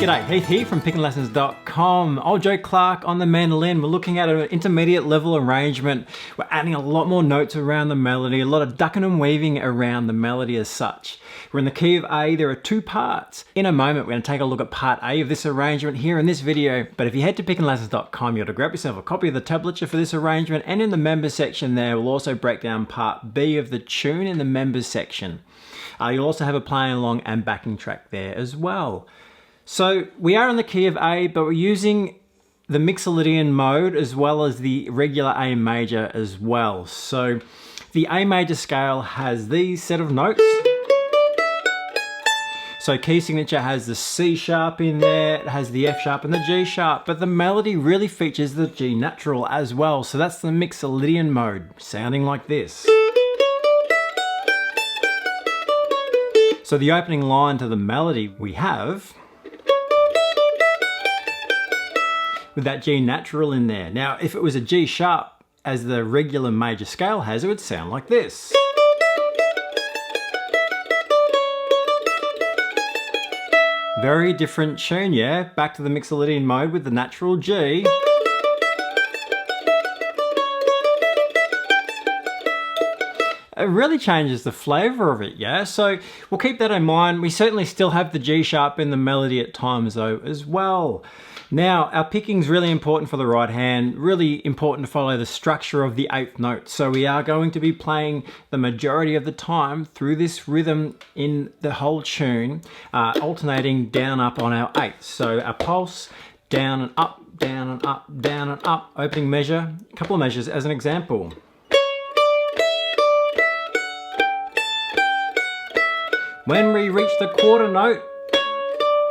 G'day, Heath here from pickinglessons.com. Old Joe Clark on the mandolin. We're looking at an intermediate level arrangement. We're adding a lot more notes around the melody, a lot of ducking and weaving around the melody as such. We're in the key of A. There are two parts. In a moment, we're going to take a look at part A of this arrangement here in this video. But if you head to pickinglessons.com, you'll have to grab yourself a copy of the tablature for this arrangement, and in the members section there, we'll also break down part B of the tune in the members section. You'll also have a playing along and backing track there as well. So we are in the key of A, but we're using the Mixolydian mode as well as the regular A major as well. So the A major scale has these set of notes. So key signature has the C sharp in there, it has the F sharp and the G sharp, but the melody really features the G natural as well. So that's the Mixolydian mode, sounding like this. So the opening line to the melody we have with that G natural in there. Now, if it was a G sharp, as the regular major scale has, it would sound like this. Very different tune, yeah? Back to the Mixolydian mode with the natural G. It really changes the flavour of it, yeah? So we'll keep that in mind. We certainly still have the G sharp in the melody at times though as well. Now, our picking's really important for the right hand, really important to follow the structure of the eighth note. So we are going to be playing the majority of the time through this rhythm in the whole tune, alternating down, up on our eighth. So our pulse, down and up, down and up, down and up, opening measure, a couple of measures as an example. When we reach the quarter note,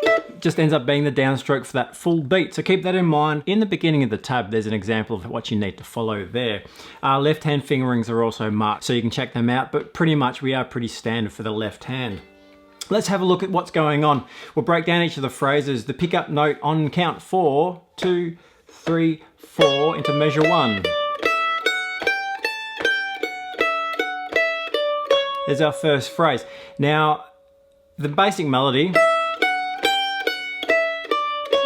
it just ends up being the downstroke for that full beat. So keep that in mind. In the beginning of the tab, there's an example of what you need to follow there. Left hand fingerings are also marked, so you can check them out, but pretty much we are pretty standard for the left hand. Let's have a look at what's going on. We'll break down each of the phrases. The pickup note on count 4, 2, 3, 4 into measure 1. There's our first phrase. Now, the basic melody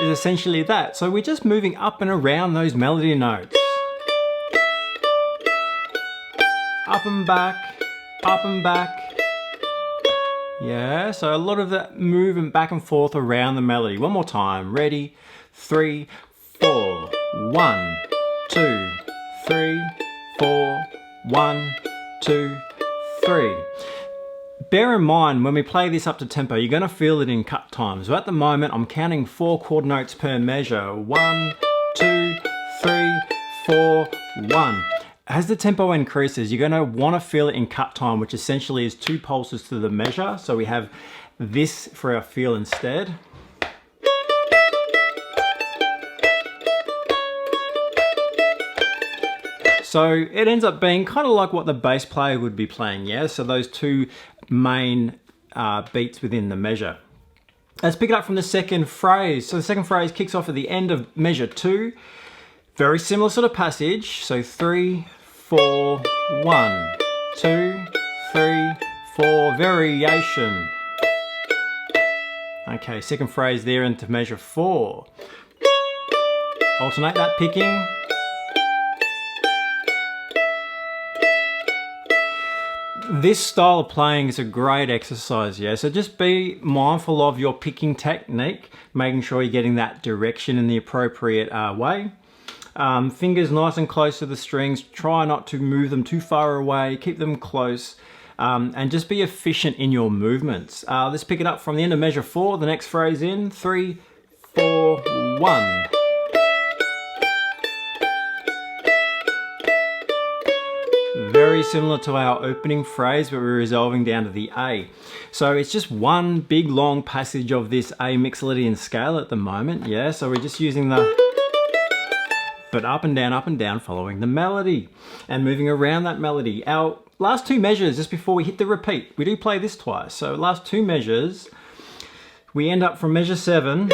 is essentially that. So we're just moving up and around those melody notes. Up and back, up and back. Yeah, so a lot of that movement back and forth around the melody. One more time. Ready? 3, 4. 1, 2, 3, 4. 1, 2, 3. Bear in mind, when we play this up to tempo, you're going to feel it in cut time. So at the moment, I'm counting 4 chord notes per measure. 1, 2, 3, 4, 1. As the tempo increases, you're going to want to feel it in cut time, which essentially is 2 pulses to the measure. So we have this for our feel instead. So it ends up being kind of like what the bass player would be playing, yeah? So those 2 main beats within the measure. Let's pick it up from the second phrase. So the second phrase kicks off at the end of measure 2. Very similar sort of passage. So 3, 4, 1, 2, 3, 4, variation. Okay, second phrase there into measure 4. Alternate that picking. This style of playing is a great exercise, yeah? So just be mindful of your picking technique, making sure you're getting that direction in the appropriate way. Fingers nice and close to the strings. Try not to move them too far away. Keep them close. And just be efficient in your movements. Let's pick it up from the end of measure 4. The next phrase in 3, 4, 1. Very similar to our opening phrase, but we're resolving down to the A. So it's just one big long passage of this A Mixolydian scale at the moment, yeah? So we're just using the, but up and down following the melody and moving around that melody. Our last 2 measures, just before we hit the repeat, we do play this twice. So last 2 measures, we end up from measure 7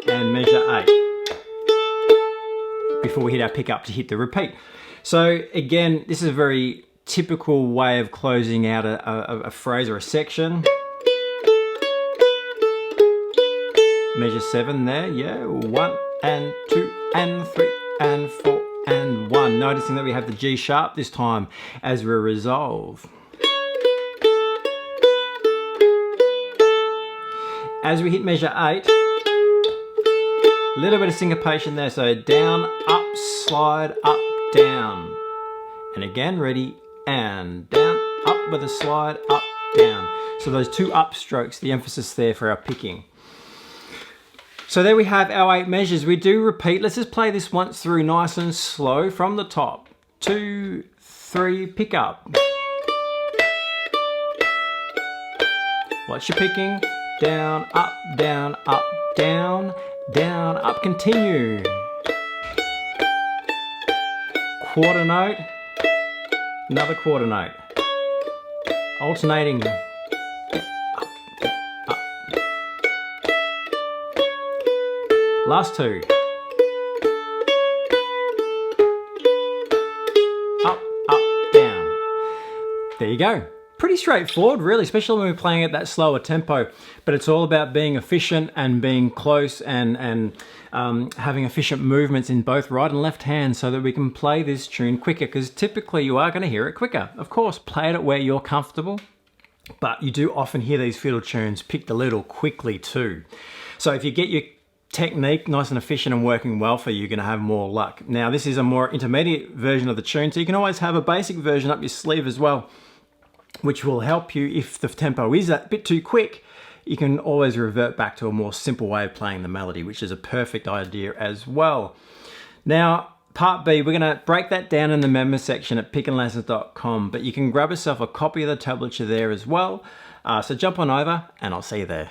and measure 8. Before we hit our pickup to hit the repeat. So again, this is a very typical way of closing out a phrase or a section. Measure 7 there, yeah. 1 and 2 and 3 and 4 and 1. Noticing that we have the G sharp this time as we resolve. As we hit measure 8, a little bit of syncopation there, so down, up, slide, up, down. And again, ready, and down, up with a slide, up, down. So those 2 up strokes, the emphasis there for our picking. So there we have our 8 measures. We do repeat. Let's just play this once through nice and slow from the top. 2, 3, pick up. Watch your picking. Down, up, down, up, down, down, up, continue. Quarter note, another quarter note. Alternating. Up. Last 2. Up, down. There you go. Pretty straightforward, really, especially when we're playing at that slower tempo. But it's all about being efficient and being close and having efficient movements in both right and left hands so that we can play this tune quicker, because typically you are going to hear it quicker. Of course, play it at where you're comfortable, but you do often hear these fiddle tunes picked a little quickly too. So if you get your technique nice and efficient and working well for you, you're going to have more luck. Now, this is a more intermediate version of the tune, so you can always have a basic version up your sleeve as well, which will help you if the tempo is a bit too quick. You can always revert back to a more simple way of playing the melody, which is a perfect idea as well. Now, part B, we're going to break that down in the member section at pickandlessons.com, but you can grab yourself a copy of the tablature there as well. So jump on over and I'll see you there.